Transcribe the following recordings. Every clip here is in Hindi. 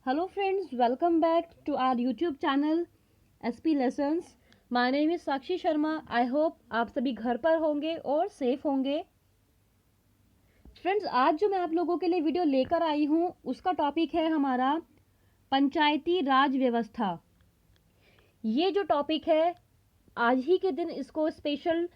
Hello friends, welcome back to our YouTube channel SP Lessons. My name is Sakshi Sharma. I hope आप सभी घर पर होंगे और सेफ होंगे. फ्रेंड्स, आज जो मैं आप लोगों के लिए वीडियो लेकर आई हूँ उसका टॉपिक है हमारा पंचायती राज व्यवस्था. ये जो टॉपिक है आज ही के दिन इसको स्पेशल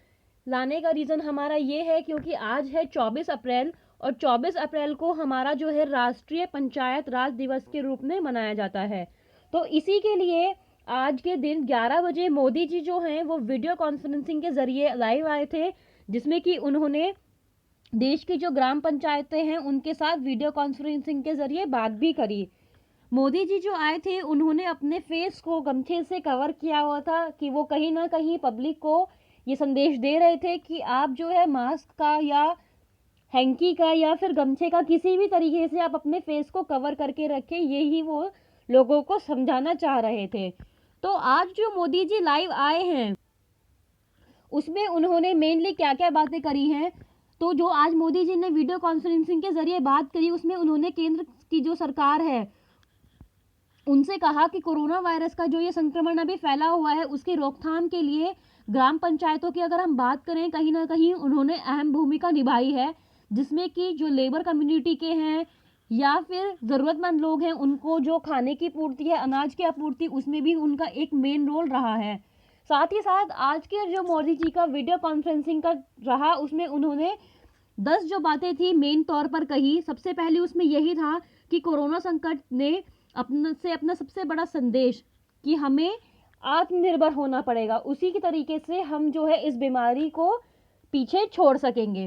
लाने का रीज़न हमारा ये है क्योंकि आज है 24 अप्रैल और 24 अप्रैल को हमारा जो है राष्ट्रीय पंचायत राज दिवस के रूप में मनाया जाता है. तो इसी के लिए आज के दिन 11 बजे मोदी जी जो हैं वो वीडियो कॉन्फ्रेंसिंग के ज़रिए लाइव आए थे, जिसमें कि उन्होंने देश की जो ग्राम पंचायतें हैं उनके साथ वीडियो कॉन्फ्रेंसिंग के ज़रिए बात भी करी. मोदी जी जो आए थे उन्होंने अपने फेस को गमछे से कवर किया हुआ था कि वो कहीं ना कहीं पब्लिक को ये संदेश दे रहे थे कि आप जो है मास्क का या हैंकी का या फिर गमछे का किसी भी तरीके से आप अपने फेस को कवर करके रखें, यही वो लोगों को समझाना चाह रहे थे. तो आज जो मोदी जी लाइव आए हैं उसमें उन्होंने मेनली क्या क्या बातें करी हैं. तो जो आज मोदी जी ने वीडियो कॉन्फ्रेंसिंग के जरिए बात करी उसमें उन्होंने केंद्र की जो सरकार है उनसे कहा कि कोरोना वायरस का जो ये संक्रमण अभी फैला हुआ है उसकी रोकथाम के लिए ग्राम पंचायतों की अगर हम बात करें कहीं ना कहीं उन्होंने अहम भूमिका निभाई है, जिसमें कि जो लेबर कम्युनिटी के हैं या फिर ज़रूरतमंद लोग हैं उनको जो खाने की पूर्ति है, अनाज की आपूर्ति, उसमें भी उनका एक मेन रोल रहा है. साथ ही साथ आज के जो मोदी जी का वीडियो कॉन्फ्रेंसिंग का रहा उसमें उन्होंने 10 जो बातें थी मेन तौर पर कही. सबसे पहले उसमें यही था कि कोरोना संकट ने अपना सबसे बड़ा संदेश कि हमें आत्मनिर्भर होना पड़ेगा, उसी की तरीके से हम जो है इस बीमारी को पीछे छोड़ सकेंगे.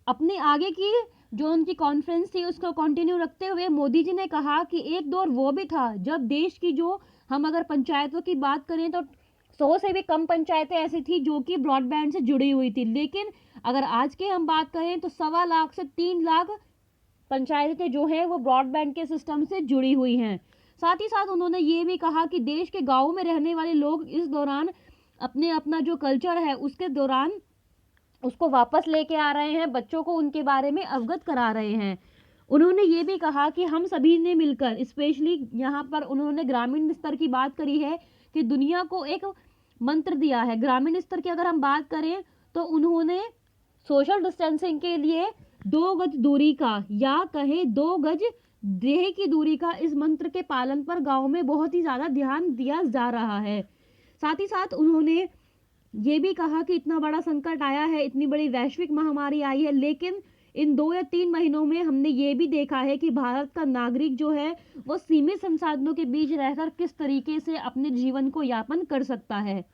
अपने आगे की जो उनकी कॉन्फ्रेंस थी उसको कंटिन्यू रखते हुए मोदी जी ने कहा कि एक दौर वो भी था जब देश की जो हम अगर पंचायतों की बात करें तो 100 से भी कम पंचायतें ऐसी थी जो कि ब्रॉडबैंड से जुड़ी हुई थी, लेकिन अगर आज के हम बात करें तो 1.25 लाख से 3 लाख पंचायतें जो हैं वो ब्रॉडबैंड के सिस्टम से जुड़ी हुई हैं. साथ ही साथ उन्होंने ये भी कहा कि देश के गाँव में रहने वाले लोग इस दौरान अपना जो कल्चर है उसके दौरान उसको वापस लेके आ रहे हैं, बच्चों को उनके बारे में अवगत करा रहे हैं. उन्होंने ये भी कहा कि हम सभी ने मिलकर, स्पेशली यहाँ पर उन्होंने ग्रामीण स्तर की बात करी है कि दुनिया को एक मंत्र दिया है. ग्रामीण स्तर की अगर हम बात करें तो उन्होंने सोशल डिस्टेंसिंग के लिए 2 गज दूरी का या कहें 2 गज देह की दूरी का इस मंत्र के पालन पर गांव में बहुत ही ज़्यादा ध्यान दिया जा रहा है. साथ ही साथ उन्होंने ये भी कहा कि इतना बड़ा संकट आया है, इतनी बड़ी वैश्विक महामारी आई है, लेकिन इन 2 या 3 महीनों में हमने ये भी देखा है कि भारत का नागरिक जो है वो सीमित संसाधनों के बीच रहकर किस तरीके से अपने जीवन को यापन कर सकता है.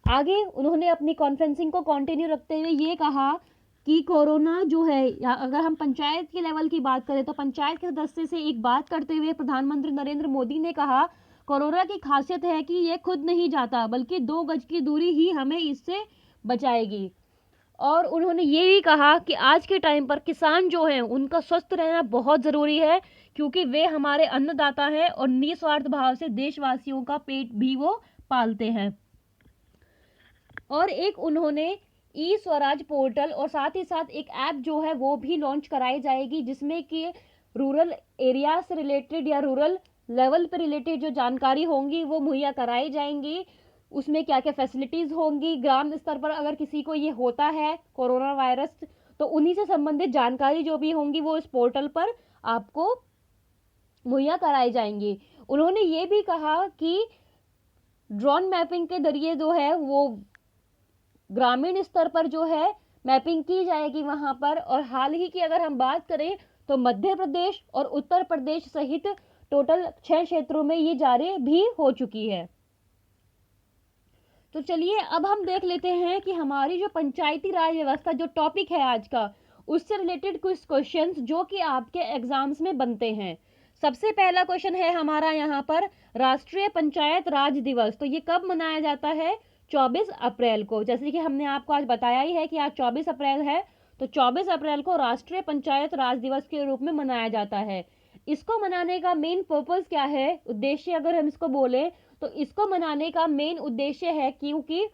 आगे उन्होंने अपनी कॉन्फ्रेंसिंग को कंटिन्यू रखते हुए ये कहा कि कोरोना जो है, या अगर हम पंचायत के लेवल की बात करें तो पंचायत के सदस्य से एक बात करते हुए प्रधानमंत्री नरेंद्र मोदी ने कहा कोरोना की खासियत है कि ये खुद नहीं जाता बल्कि 2 गज की दूरी ही हमें इससे बचाएगी. और उन्होंने ये भी कहा कि आज के टाइम पर किसान जो हैं उनका स्वस्थ रहना बहुत ज़रूरी है क्योंकि वे हमारे अन्नदाता हैं और निस्वार्थ भाव से देशवासियों का पेट भी वो पालते हैं. और एक उन्होंने ई स्वराज पोर्टल और साथ ही साथ एक ऐप जो है वो भी लॉन्च कराई जाएगी जिसमें कि रूरल एरिया से रिलेटेड या रूरल लेवल पे रिलेटेड जो जानकारी होंगी वो मुहैया कराई जाएंगी. उसमें क्या क्या फैसिलिटीज़ होंगी, ग्राम स्तर पर अगर किसी को ये होता है कोरोना वायरस तो उन्हीं से संबंधित जानकारी जो भी होंगी वो इस पोर्टल पर आपको मुहैया कराई जाएंगी. उन्होंने ये भी कहा कि ड्रोन मैपिंग के जरिए जो है वो ग्रामीण स्तर पर जो है मैपिंग की जाएगी वहां पर. और हाल ही की अगर हम बात करें तो मध्य प्रदेश और उत्तर प्रदेश सहित टोटल 6 क्षेत्रों में ये जारी भी हो चुकी है. तो चलिए अब हम देख लेते हैं कि हमारी जो पंचायती राज व्यवस्था जो टॉपिक है आज का उससे रिलेटेड कुछ क्वेश्चंस जो कि आपके एग्जाम्स में बनते हैं. सबसे पहला क्वेश्चन है हमारा यहाँ पर राष्ट्रीय पंचायत राज दिवस. तो ये कब मनाया जाता है? 24 अप्रैल को. जैसे कि हमने आपको आज बताया ही है कि आज 24 अप्रैल है तो 24 अप्रैल को राष्ट्रीय पंचायत राज दिवस के रूप में मनाया जाता है. इसको मनाने का मेन पर्पस क्या है, उद्देश्य अगर हम इसको बोलें तो इसको मनाने का मेन उद्देश्य है क्योंकि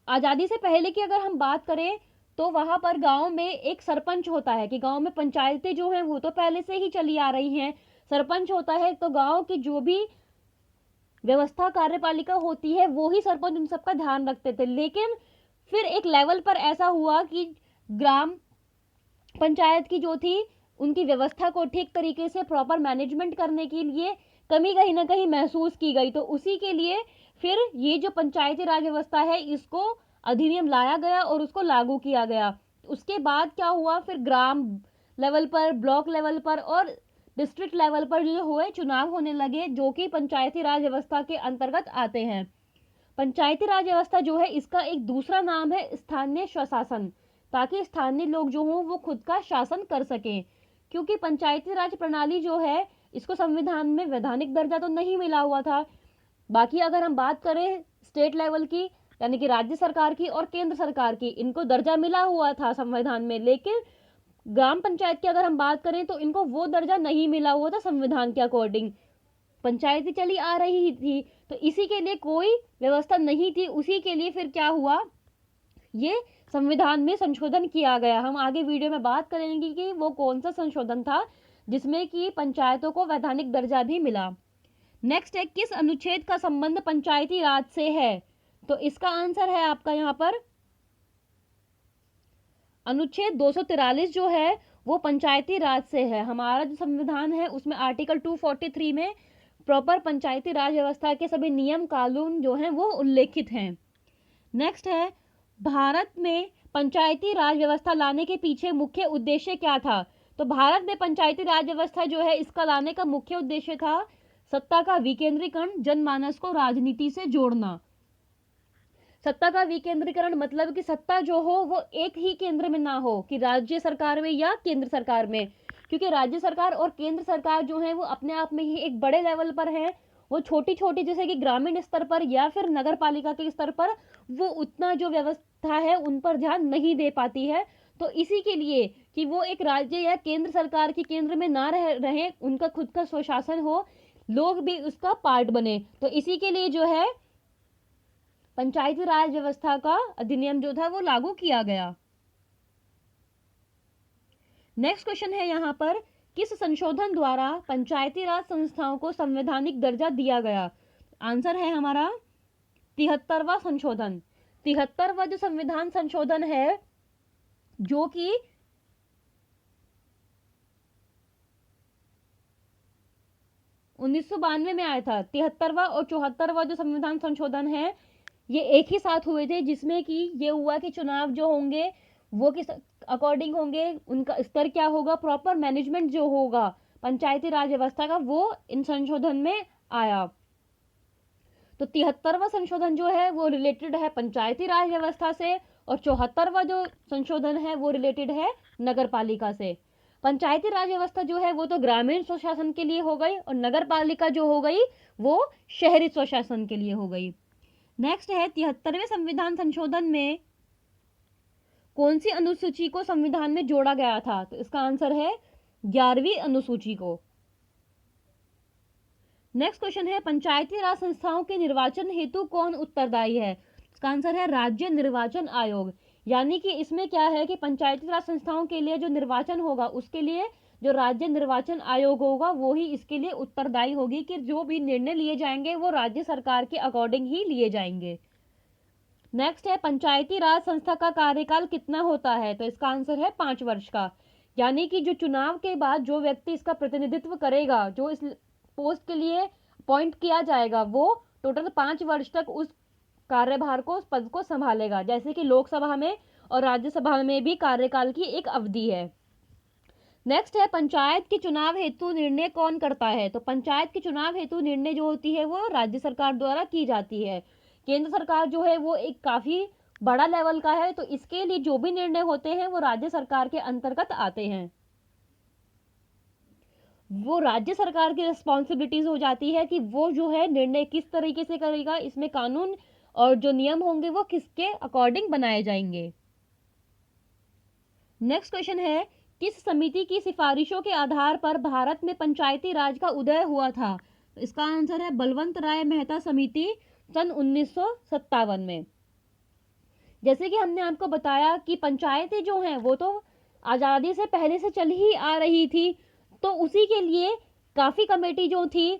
आज़ादी से पहले की अगर हम बात करें तो वहां पर गांव में एक सरपंच होता है कि गांव में पंचायतें जो हैं वो तो पहले से ही चली आ रही हैं। सरपंच होता है तो गांव की जो भी व्यवस्था कार्यपालिका होती है वो ही सरपंच उन सबका ध्यान रखते थे। लेकिन फिर एक लेवल पर ऐसा हुआ कि ग्राम पंचायत की जो थी उनकी व्यवस्था को ठीक तरीके से प्रॉपर मैनेजमेंट करने के लिए कमी कहीं ना कहीं महसूस की गई। तो उसी के लिए फिर ये जो पंचायती राज व्यवस्था है इसको अधिनियम लाया गया और उसको लागू किया गया। उसके बाद क्या हुआ, फिर ग्राम लेवल पर, ब्लॉक लेवल पर और डिस्ट्रिक्ट लेवल पर जो हुए चुनाव होने लगे जो कि पंचायती राज व्यवस्था के अंतर्गत आते हैं। पंचायती राज व्यवस्था जो है इसका एक दूसरा नाम है स्थानीय स्वशासन, ताकि स्थानीय लोग जो हों वो खुद का शासन कर सकें। क्योंकि पंचायती राज प्रणाली जो है इसको संविधान में वैधानिक दर्जा तो नहीं मिला हुआ था। बाकी अगर हम बात करें स्टेट लेवल की, यानी कि राज्य सरकार की और केंद्र सरकार की, इनको दर्जा मिला हुआ था संविधान में। लेकिन ग्राम पंचायत की अगर हम बात करें तो इनको वो दर्जा नहीं मिला हुआ था संविधान के अकॉर्डिंग। पंचायती चली आ रही थी तो इसी के लिए कोई व्यवस्था नहीं थी। उसी के लिए फिर क्या हुआ, ये संविधान में संशोधन किया गया। हम आगे वीडियो में बात करेंगे कि वो कौन सा संशोधन था जिसमें कि पंचायतों को वैधानिक दर्जा भी मिला। नेक्स्ट है, किस अनुच्छेद का संबंध पंचायती राज से है? तो इसका आंसर है आपका यहाँ पर अनुच्छेद 243 जो है वो पंचायती राज से है। हमारा जो संविधान है उसमें आर्टिकल 243 में प्रॉपर पंचायती राज व्यवस्था के सभी नियम कानून जो हैं वो उल्लेखित हैं। नेक्स्ट है, भारत में पंचायती राज व्यवस्था लाने के पीछे मुख्य उद्देश्य क्या था? तो भारत में पंचायती राज व्यवस्था जो है इसका लाने का मुख्य उद्देश्य था सत्ता का विकेंद्रीकरण, जनमानस को राजनीति से जोड़ना। सत्ता का विकेंद्रीकरण मतलब कि सत्ता जो हो वो एक ही केंद्र में ना हो, कि राज्य सरकार में या केंद्र सरकार में। क्योंकि राज्य सरकार और केंद्र सरकार जो है वो अपने आप में ही एक बड़े लेवल पर है। वो छोटी छोटी जैसे कि ग्रामीण स्तर पर या फिर नगर पालिका के स्तर पर वो उतना जो व्यवस्था है उन पर ध्यान नहीं दे पाती है। तो इसी के लिए कि वो एक राज्य या केंद्र सरकार के केंद्र में ना रहे, उनका खुद का स्वशासन हो, लोग भी उसका पार्ट बने। तो इसी के लिए जो है पंचायती राज व्यवस्था का अधिनियम जो था वो लागू किया गया। नेक्स्ट क्वेश्चन है यहाँ पर, किस संशोधन द्वारा पंचायती राज संस्थाओं को संवैधानिक दर्जा दिया गया? आंसर है हमारा 73वां संशोधन। 73वां जो संविधान संशोधन है जो कि 1992 में आया था। 73वां और 74वां जो संविधान संशोधन है ये एक ही साथ हुए थे, जिसमें कि ये हुआ कि चुनाव जो होंगे वो किस अकॉर्डिंग होंगे, उनका स्तर क्या होगा, प्रॉपर मैनेजमेंट जो होगा पंचायती राज व्यवस्था का वो इन संशोधन में आया। तो 73वां संशोधन जो है वो रिलेटेड है पंचायती राज व्यवस्था से और 74वां जो संशोधन है वो रिलेटेड है नगर पालिका से। पंचायती राज व्यवस्था जो है वो तो ग्रामीण स्वशासन के लिए हो गई और नगर पालिका जो हो गई वो शहरी स्वशासन के लिए हो गई। नेक्स्ट है, 73वें संविधान संशोधन में कौन सी अनुसूची को संविधान में जोड़ा गया था? तो इसका आंसर है 11वीं अनुसूची को। नेक्स्ट क्वेश्चन है, पंचायती राज संस्थाओं के निर्वाचन हेतु कौन उत्तरदायी है? इसका आंसर है राज्य निर्वाचन आयोग। यानी कि इसमें क्या है कि पंचायती राज संस्थाओं के लिए जो निर्वाचन होगा उसके लिए जो राज्य निर्वाचन आयोग होगा वो ही इसके लिए उत्तरदायी होगी कि जो भी निर्णय लिए जाएंगे वो राज्य सरकार के अकॉर्डिंग ही लिए जाएंगे। नेक्स्ट है, पंचायती राज संस्था का कार्यकाल कितना होता है? तो इसका आंसर है 5 वर्ष का। यानी कि जो चुनाव के बाद जो व्यक्ति इसका प्रतिनिधित्व करेगा, जो इस पोस्ट के लिए अपॉइंट किया जाएगा, वो टोटल 5 वर्ष तक उस कार्यभार को, उस पद को संभालेगा। जैसे कि लोकसभा में और राज्यसभा में भी कार्यकाल की एक अवधि है। नेक्स्ट है, पंचायत के चुनाव हेतु निर्णय कौन करता है? तो पंचायत के चुनाव हेतु निर्णय जो होती है वो राज्य सरकार द्वारा की जाती है। केंद्र सरकार जो है वो एक काफी बड़ा लेवल का है, तो इसके लिए जो भी निर्णय होते हैं वो राज्य सरकार के अंतर्गत आते हैं। वो राज्य सरकार की रिस्पॉन्सिबिलिटीज हो जाती है कि वो जो है निर्णय किस तरीके से करेगा, इसमें कानून और जो नियम होंगे वो किसके अकॉर्डिंग बनाए जाएंगे। नेक्स्ट क्वेश्चन है, किस समिति की सिफारिशों के आधार पर भारत में पंचायती राज का उदय हुआ था? तो इसका आंसर है बलवंत राय मेहता समिति सन 1957 में। जैसे कि हमने आपको बताया कि पंचायतें जो हैं वो तो आज़ादी से पहले से चल ही आ रही थी, तो उसी के लिए काफ़ी कमेटी जो थी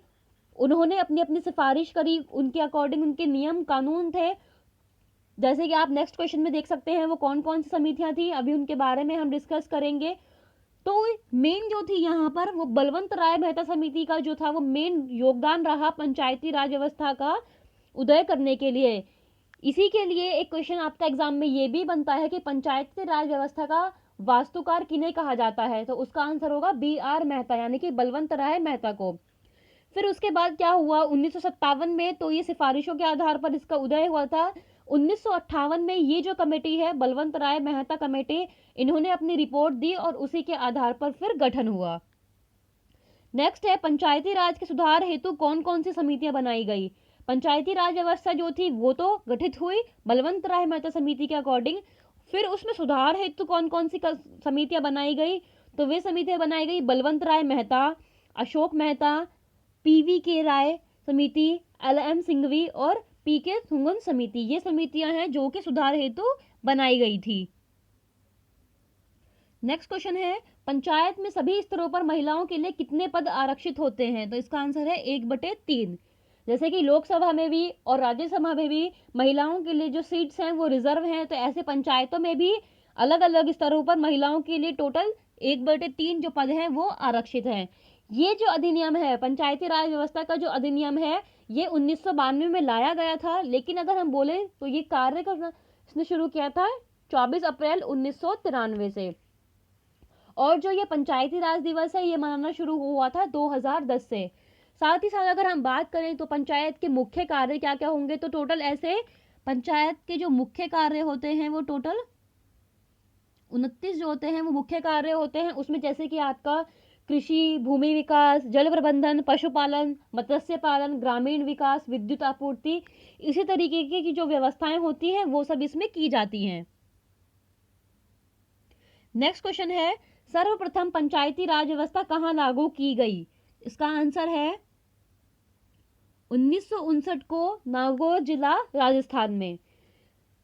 उन्होंने अपनी अपनी सिफारिश करी, उनके अकॉर्डिंग उनके नियम कानून थे। जैसे कि आप नेक्स्ट क्वेश्चन में देख सकते हैं वो कौन कौन सी समितियां थी, अभी उनके बारे में हम डिस्कस करेंगे। तो मेन जो थी यहाँ पर वो बलवंत राय मेहता समिति का जो था वो मेन योगदान रहा पंचायती राज व्यवस्था का उदय करने के लिए। इसी के लिए एक क्वेश्चन आपका एग्जाम में ये भी बनता है कि पंचायती राज व्यवस्था का वास्तुकार किन्हें कहा जाता है, तो उसका आंसर होगा BR मेहता, यानी कि बलवंत राय मेहता को। फिर उसके बाद क्या हुआ 1957 में, तो ये सिफारिशों के आधार पर इसका उदय हुआ था। 1958 में ये जो कमेटी है बलवंत राय मेहता कमेटी, इन्होंने अपनी रिपोर्ट दी और उसी के आधार पर फिर गठन हुआ। नेक्स्ट है पंचायती राज के सुधार हेतु कौन कौन सी समितियां बनाई गई। पंचायती राज व्यवस्था जो थी वो तो गठित हुई बलवंत राय मेहता समिति के अकॉर्डिंग, फिर उसमें सुधार हेतु कौन कौन सी समितियां बनाई गई, तो वे समितियां बनाई गई बलवंत राय मेहता, अशोक मेहता, PV राय समिति, LM सिंघवी और PK थुंगन समिति। ये समितियां हैं जो कि सुधार हेतु बनाई गई थी। नेक्स्ट क्वेश्चन है पंचायत में सभी स्तरों पर महिलाओं के लिए कितने पद आरक्षित होते हैं, तो इसका आंसर है 1/3। जैसे कि लोकसभा में भी और राज्यसभा में भी महिलाओं के लिए जो सीट्स हैं वो रिजर्व हैं, तो ऐसे पंचायतों में भी अलग अलग स्तरों पर महिलाओं के लिए टोटल 1/3 जो पद हैं वो आरक्षित हैं। ये जो अधिनियम है पंचायती राज व्यवस्था का जो अधिनियम है ये 1992 में लाया गया था, लेकिन अगर हम बोले तो ये कार्य करना इसने शुरू किया था 24 अप्रैल 1993 से। और जो ये पंचायती राज दिवस है ये मनाना शुरू हुआ था 2010 से। साथ ही साथ अगर हम बात करें तो पंचायत के मुख्य कार्य क्या क्या होंगे, तो टोटल ऐसे पंचायत के जो मुख्य कार्य होते हैं वो टोटल 29 जो होते हैं वो मुख्य कार्य होते हैं। उसमें जैसे कि आपका कृषि, भूमि विकास, जल प्रबंधन, पशुपालन, मत्स्य पालन, ग्रामीण विकास, विद्युत आपूर्ति, इसी तरीके की जो व्यवस्थाएं होती हैं वो सब इसमें की जाती हैं। नेक्स्ट क्वेश्चन है सर्वप्रथम पंचायती राज व्यवस्था कहाँ लागू की गई, इसका आंसर है 1959 को नागौर जिला राजस्थान में।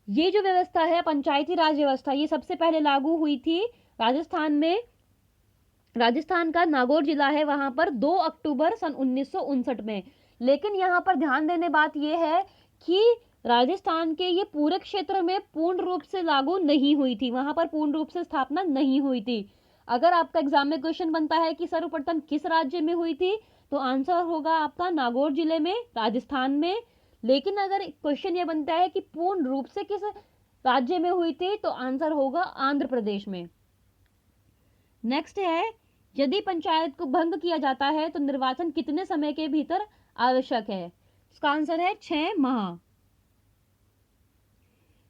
ये जो व्यवस्था है पंचायती राज व्यवस्था ये सबसे पहले लागू हुई थी राजस्थान में। राजस्थान का नागौर जिला है वहां पर 2 अक्टूबर सन 1959 में। लेकिन यहाँ पर ध्यान देने बात यह है कि राजस्थान के ये पूरे क्षेत्र में पूर्ण रूप से लागू नहीं हुई थी, वहां पर पूर्ण रूप से स्थापना नहीं हुई थी। अगर आपका एग्जाम में क्वेश्चन बनता है कि सर्वप्रथम किस राज्य में हुई थी, तो आंसर होगा आपका नागौर जिले में राजस्थान में। लेकिन अगर क्वेश्चन ये बनता है कि पूर्ण रूप से किस राज्य में हुई थी, तो आंसर होगा आंध्र प्रदेश में। नेक्स्ट है यदि पंचायत को भंग किया जाता है तो निर्वाचन कितने समय के भीतर आवश्यक है, इसका आंसर है 6 माह।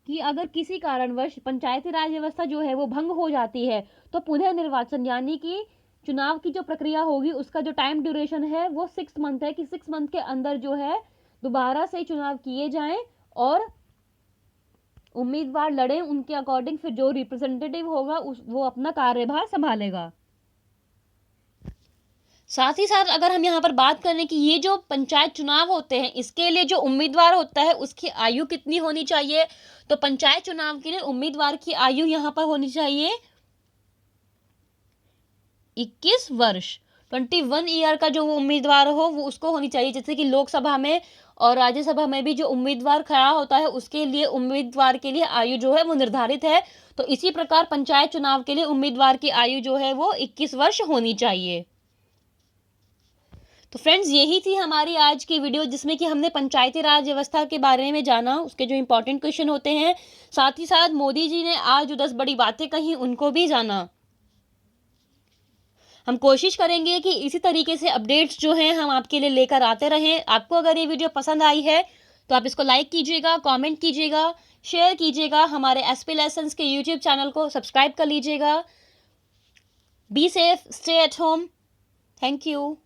कि अगर किसी कारणवश पंचायती राज व्यवस्था जो है वो भंग हो जाती है तो पुनः निर्वाचन यानी कि चुनाव की जो प्रक्रिया होगी उसका जो टाइम ड्यूरेशन है वो 6 मंथ है कि 6 मंथ के अंदर जो है दोबारा से चुनाव किए जाएं और उम्मीदवार लड़े, उनके अकॉर्डिंग फिर जो रिप्रेजेंटेटिव होगा वो अपना कार्यभार संभालेगा। साथ ही साथ अगर हम यहाँ पर बात करें कि ये जो पंचायत चुनाव होते हैं इसके लिए जो उम्मीदवार होता है उसकी आयु कितनी होनी चाहिए, तो पंचायत चुनाव के लिए उम्मीदवार की आयु यहाँ पर होनी चाहिए 21 वर्ष। 21 ईयर का जो वो उम्मीदवार हो वो उसको होनी चाहिए। जैसे कि लोकसभा में और राज्यसभा में भी जो उम्मीदवार खड़ा होता है उसके लिए उम्मीदवार के लिए आयु जो है वो निर्धारित है, तो इसी प्रकार पंचायत चुनाव के लिए उम्मीदवार की आयु जो है वो 21 वर्ष होनी चाहिए। तो फ्रेंड्स यही थी हमारी आज की वीडियो जिसमें कि हमने पंचायती राज व्यवस्था के बारे में जाना, उसके जो इंपॉर्टेंट क्वेश्चन होते हैं, साथ ही साथ मोदी जी ने आज जो 10 बड़ी बातें कही उनको भी जाना। हम कोशिश करेंगे कि इसी तरीके से अपडेट्स जो हैं हम आपके लिए लेकर आते रहें। आपको अगर ये वीडियो पसंद आई है तो आप इसको लाइक कीजिएगा, कमेंट कीजिएगा, शेयर कीजिएगा, हमारे SP लेसन्स के यूट्यूब चैनल को सब्सक्राइब कर लीजिएगा। Be safe, stay at home. Thank you.